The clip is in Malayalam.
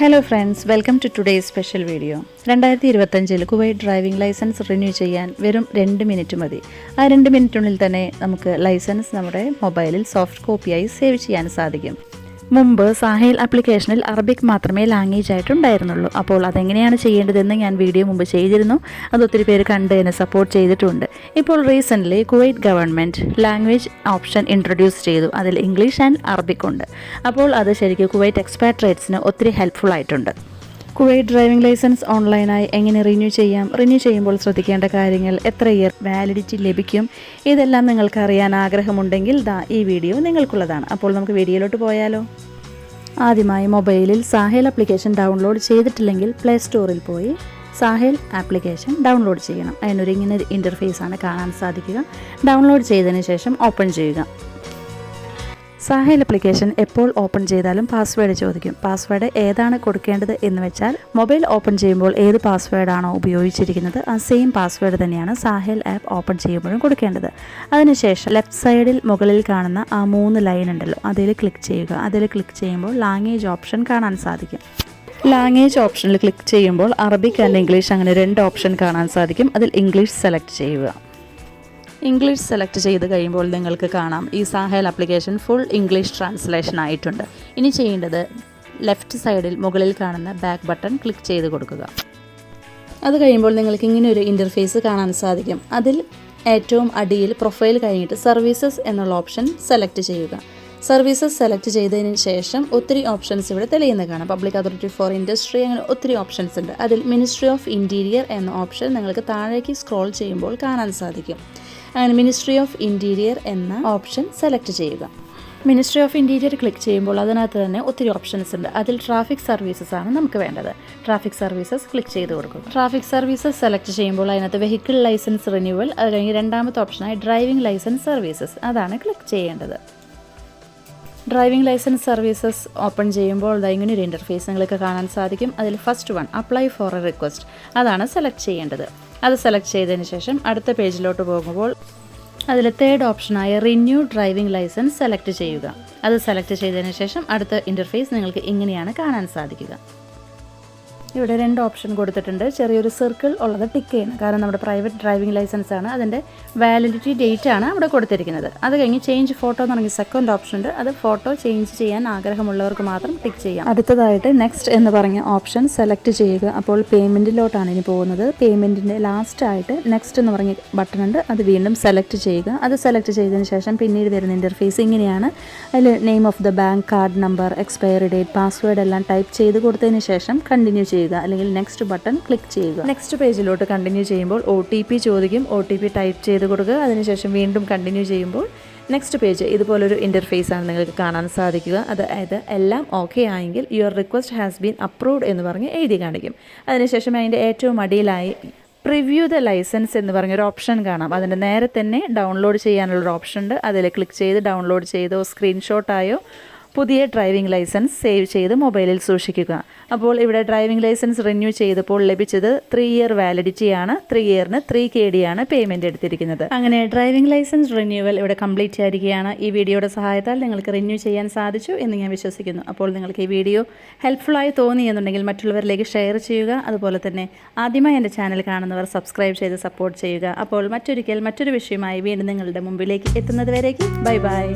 Hello friends, welcome to today's special video. 2025 Kuwait driving licence renew ചെയ്യാൻ വെറും 2 മിനിറ്റ് മതി. ആ 2 മിനിറ്റിനുള്ളിൽ തന്നെ നമുക്ക് ലൈസൻസ് നമ്മുടെ മൊബൈലിൽ സോഫ്റ്റ് കോപ്പിയായി സേവ് ചെയ്യാൻ സാധിക്കും. മുമ്പ് സാഹേൽ ആപ്ലിക്കേഷനിൽ അറബിക് മാത്രമേ ലാംഗ്വേജ് ആയിട്ടുണ്ടായിരുന്നുള്ളൂ. അപ്പോൾ അതെങ്ങനെയാണ് ചെയ്യേണ്ടതെന്ന് ഞാൻ വീഡിയോ മുമ്പ് ചെയ്തിരുന്നു. അത് ഒത്തിരി പേര് കണ്ട് എന്നെ സപ്പോർട്ട് ചെയ്തിട്ടുണ്ട്. ഇപ്പോൾ recently Kuwait government language option introduce ചെയ്തു. അതിൽ ഇംഗ്ലീഷ് ആൻഡ് അറബിക് ഉണ്ട്. അപ്പോൾ അത് ശരിക്കും കുവൈറ്റ് എക്സ്പാട്രേറ്റ്സിന് ഒത്തിരി ഹെൽപ്ഫുൾ ആയിട്ടുണ്ട്. കുവൈറ്റ് ഡ്രൈവിംഗ് ലൈസൻസ് ഓൺലൈനായി എങ്ങനെ റിന്യൂ ചെയ്യാം, റിന്യൂ ചെയ്യുമ്പോൾ ശ്രദ്ധിക്കേണ്ട കാര്യങ്ങൾ, എത്ര ഇയർ വാലിഡിറ്റി ലഭിക്കും, ഇതെല്ലാം നിങ്ങൾക്ക് അറിയാൻ ആഗ്രഹമുണ്ടെങ്കിൽ ഈ വീഡിയോ നിങ്ങൾക്കുള്ളതാണ്. അപ്പോൾ നമുക്ക് വീഡിയോയിലോട്ട് പോയാലോ. ആദ്യമായി മൊബൈലിൽ സാഹേൽ ആപ്ലിക്കേഷൻ ഡൗൺലോഡ് ചെയ്തിട്ടില്ലെങ്കിൽ പ്ലേ സ്റ്റോറിൽ പോയി സാഹേൽ ആപ്ലിക്കേഷൻ ഡൗൺലോഡ് ചെയ്യണം. അതിനൊരു ഇങ്ങനെ ഒരു ഇൻ്റർഫേസാണ് കാണാൻ സാധിക്കുക. ഡൗൺലോഡ് ചെയ്തതിന് ശേഷം ഓപ്പൺ ചെയ്യുക. സാഹേൽ ആപ്ലിക്കേഷൻ എപ്പോൾ ഓപ്പൺ ചെയ്താലും പാസ്വേഡ് ചോദിക്കും. പാസ്വേഡ് ഏതാണ് കൊടുക്കേണ്ടത് എന്ന് വെച്ചാൽ മൊബൈൽ ഓപ്പൺ ചെയ്യുമ്പോൾ ഏത് പാസ്വേഡാണോ ഉപയോഗിച്ചിരിക്കുന്നത് ആ സെയിം പാസ്വേഡ് തന്നെയാണ് സാഹേൽ ആപ്പ് ഓപ്പൺ ചെയ്യുമ്പോഴും കൊടുക്കേണ്ടത്. അതിനുശേഷം ലെഫ്റ്റ് സൈഡിൽ മുകളിൽ കാണുന്ന ആ 3 ലൈൻ ഉണ്ടല്ലോ, അതിൽ ക്ലിക്ക് ചെയ്യുക. അതിൽ ക്ലിക്ക് ചെയ്യുമ്പോൾ ലാംഗ്വേജ് ഓപ്ഷൻ കാണാൻ സാധിക്കും. ലാംഗ്വേജ് ഓപ്ഷനിൽ ക്ലിക്ക് ചെയ്യുമ്പോൾ അറബിക് ആൻഡ് ഇംഗ്ലീഷ് അങ്ങനെ 2 ഓപ്ഷൻ കാണാൻ സാധിക്കും. അതിൽ ഇംഗ്ലീഷ് സെലക്ട് ചെയ്യുക. ഇംഗ്ലീഷ് സെലക്ട് ചെയ്ത് കഴിയുമ്പോൾ നിങ്ങൾക്ക് കാണാം ഈ Sahel application full English translation ആയിട്ടുണ്ട്. ഇനി ചെയ്യേണ്ടത് ലെഫ്റ്റ് സൈഡിൽ മുകളിൽ കാണുന്ന ബാക്ക് ബട്ടൺ ക്ലിക്ക് ചെയ്ത് കൊടുക്കുക. അത് കഴിയുമ്പോൾ നിങ്ങൾക്ക് ഇങ്ങനെ ഒരു ഇൻ്റർഫേസ് കാണാൻ സാധിക്കും. അതിൽ ഏറ്റവും അടിയിൽ പ്രൊഫൈൽ കഴിഞ്ഞിട്ട് സർവീസസ് എന്നുള്ള ഓപ്ഷൻ സെലക്ട് ചെയ്യുക. സർവീസസ് സെലക്ട് ചെയ്തതിന് ശേഷം ഒത്തിരി ഓപ്ഷൻസ് ഇവിടെ തെളിയുന്നത് കാണാം. പബ്ലിക് അതോറിറ്റി ഫോർ ഇൻഡസ്ട്രി, അങ്ങനെ ഒത്തിരി ഓപ്ഷൻസ് ഉണ്ട്. അതിൽ മിനിസ്ട്രി ഓഫ് ഇൻറ്റീരിയർ എന്ന ഓപ്ഷൻ നിങ്ങൾക്ക് താഴേക്ക് സ്ക്രോൾ ചെയ്യുമ്പോൾ കാണാൻ സാധിക്കും. അങ്ങനെ മിനിസ്ട്രി ഓഫ് ഇൻറ്റീരിയർ എന്ന ഓപ്ഷൻ സെലക്ട് ചെയ്യുക. മിനിസ്ട്രി ഓഫ് ഇൻറ്റീരിയർ ക്ലിക്ക് ചെയ്യുമ്പോൾ അതിനകത്ത് തന്നെ ഒത്തിരി ഓപ്ഷൻസ് ഉണ്ട്. അതിൽ ട്രാഫിക് സർവീസസ് ആണ് നമുക്ക് വേണ്ടത്. ട്രാഫിക് സർവീസസ് ക്ലിക്ക് ചെയ്ത് കൊടുക്കുക. ട്രാഫിക് സർവീസസ് സെലക്ട് ചെയ്യുമ്പോൾ അതിനകത്ത് വെഹിക്കിൾ ലൈസൻസ് റിന്യൂവൽ, അത് കഴിഞ്ഞ് രണ്ടാമത്തെ ഓപ്ഷനായി ഡ്രൈവിംഗ് ലൈസൻസ് സർവീസസ്, അതാണ് ക്ലിക്ക് ചെയ്യേണ്ടത്. ഡ്രൈവിംഗ് ലൈസൻസ് സർവീസസ് ഓപ്പൺ ചെയ്യുമ്പോൾ ഇങ്ങനെ ഒരു ഇൻ്റർഫേസ് നിങ്ങൾക്ക് കാണാൻ സാധിക്കും. അതിൽ first one apply for a request, അതാണ് സെലക്ട് ചെയ്യേണ്ടത്. അത് സെലക്ട് ചെയ്തതിന് ശേഷം അടുത്ത പേജിലോട്ട് പോകുമ്പോൾ അതിൽ തേർഡ് ഓപ്ഷനായ റിന്യൂ ഡ്രൈവിംഗ് ലൈസൻസ് സെലക്ട് ചെയ്യുക. അത് സെലക്ട് ചെയ്തതിന് ശേഷം അടുത്ത ഇൻ്റർഫേസ് നിങ്ങൾക്ക് ഇങ്ങനെയാണ് കാണാൻ സാധിക്കുക. ഇവിടെ 2 ഓപ്ഷൻ കൊടുത്തിട്ടുണ്ട്. ചെറിയൊരു സർക്കിൾ ഉള്ളത് ടിക്ക് ചെയ്യണം, കാരണം നമ്മുടെ പ്രൈവറ്റ് ഡ്രൈവിംഗ് ലൈസൻസ് ആണ്. അതിൻ്റെ വാലിഡിറ്റി ഡേറ്റ് ആണ് അവിടെ കൊടുത്തിരിക്കുന്നത്. അത് കഴിഞ്ഞ് ചേഞ്ച് ഫോട്ടോ എന്ന് പറഞ്ഞ സെക്കൻഡ് ഓപ്ഷൻ ഉണ്ട്. അത് ഫോട്ടോ ചേഞ്ച് ചെയ്യാൻ ആഗ്രഹമുള്ളവർക്ക് മാത്രം ടിക്ക് ചെയ്യാം. അടുത്തതായിട്ട് നെക്സ്റ്റ് എന്ന് പറഞ്ഞ ഓപ്ഷൻ സെലക്ട് ചെയ്യുക. അപ്പോൾ പേയ്മെൻറ്റിലോട്ടാണ് ഇനി പോകുന്നത്. പേയ്മെൻറ്റിൻ്റെ ലാസ്റ്റ് ആയിട്ട് നെക്സ്റ്റ് എന്ന് പറഞ്ഞ ബട്ടൺ ഉണ്ട്, അത് വീണ്ടും സെലക്ട് ചെയ്യുക. അത് സെലക്ട് ചെയ്തതിന് ശേഷം പിന്നീട് വരുന്ന ഇൻ്റർഫേസ് ഇങ്ങനെയാണ്. അതിൽ name of the bank, card number, expiry date, password എല്ലാം ടൈപ്പ് ചെയ്ത് കൊടുത്തതിന് ശേഷം കണ്ടിന്യൂ ചെയ്യുക, അല്ലെങ്കിൽ നെക്സ്റ്റ് ബട്ടൺ ക്ലിക്ക് ചെയ്യുക. നെക്സ്റ്റ് പേജിലോട്ട് കണ്ടിന്യൂ ചെയ്യുമ്പോൾ OTP ചോദിക്കും. OTP ടൈപ്പ് ചെയ്ത് കൊടുക്കുക. അതിനുശേഷം വീണ്ടും കണ്ടിന്യൂ ചെയ്യുമ്പോൾ നെക്സ്റ്റ് പേജ് ഇതുപോലൊരു ഇൻ്റർഫേസ് ആണ് നിങ്ങൾക്ക് കാണാൻ സാധിക്കുക. അതായത് എല്ലാം ഓക്കെ ആയെങ്കിൽ your request has been approved എന്ന് പറഞ്ഞ് എഴുതി കാണിക്കും. അതിനുശേഷം അതിൻ്റെ ഏറ്റവും അടിയിലായി പ്രിവ്യൂ ദ ലൈസൻസ് എന്ന് പറഞ്ഞൊരു ഓപ്ഷൻ കാണാം. അതിൻ്റെ നേരെ തന്നെ ഡൗൺലോഡ് ചെയ്യാനുള്ളൊരു ഓപ്ഷൻ ഉണ്ട്. അതിൽ ക്ലിക്ക് ചെയ്ത് ഡൗൺലോഡ് ചെയ്തോ സ്ക്രീൻഷോട്ടായോ പുതിയ ഡ്രൈവിംഗ് ലൈസൻസ് സേവ് ചെയ്ത് മൊബൈലിൽ സൂക്ഷിക്കുക. അപ്പോൾ ഇവിടെ ഡ്രൈവിംഗ് ലൈസൻസ് റിന്യൂ ചെയ്തപ്പോൾ ലഭിച്ചത് 3 ഇയർ വാലിഡിറ്റിയാണ്. 3 ഇയറിന് 3 KD ആണ് പേയ്മെൻറ്റ് എടുത്തിരിക്കുന്നത്. അങ്ങനെ ഡ്രൈവിംഗ് ലൈസൻസ് റിന്യൂവൽ ഇവിടെ കംപ്ലീറ്റ് ആയിരിക്കുകയാണ്. ഈ വീഡിയോയുടെ സഹായത്താൽ നിങ്ങൾക്ക് റിന്യൂ ചെയ്യാൻ സാധിച്ചു എന്ന് ഞാൻ വിശ്വസിക്കുന്നു. അപ്പോൾ നിങ്ങൾക്ക് ഈ വീഡിയോ ഹെൽപ്ഫുള്ളായി തോന്നി എന്നുണ്ടെങ്കിൽ മറ്റുള്ളവരിലേക്ക് ഷെയർ ചെയ്യുക. അതുപോലെ തന്നെ ആദ്യമായി എൻ്റെ ചാനൽ കാണുന്നവർ സബ്സ്ക്രൈബ് ചെയ്ത് സപ്പോർട്ട് ചെയ്യുക. അപ്പോൾ മറ്റൊരു വിഷയമായി വീണ്ടും നിങ്ങളുടെ മുമ്പിലേക്ക് എത്തുന്നത് വരേക്കും ബൈ ബൈ.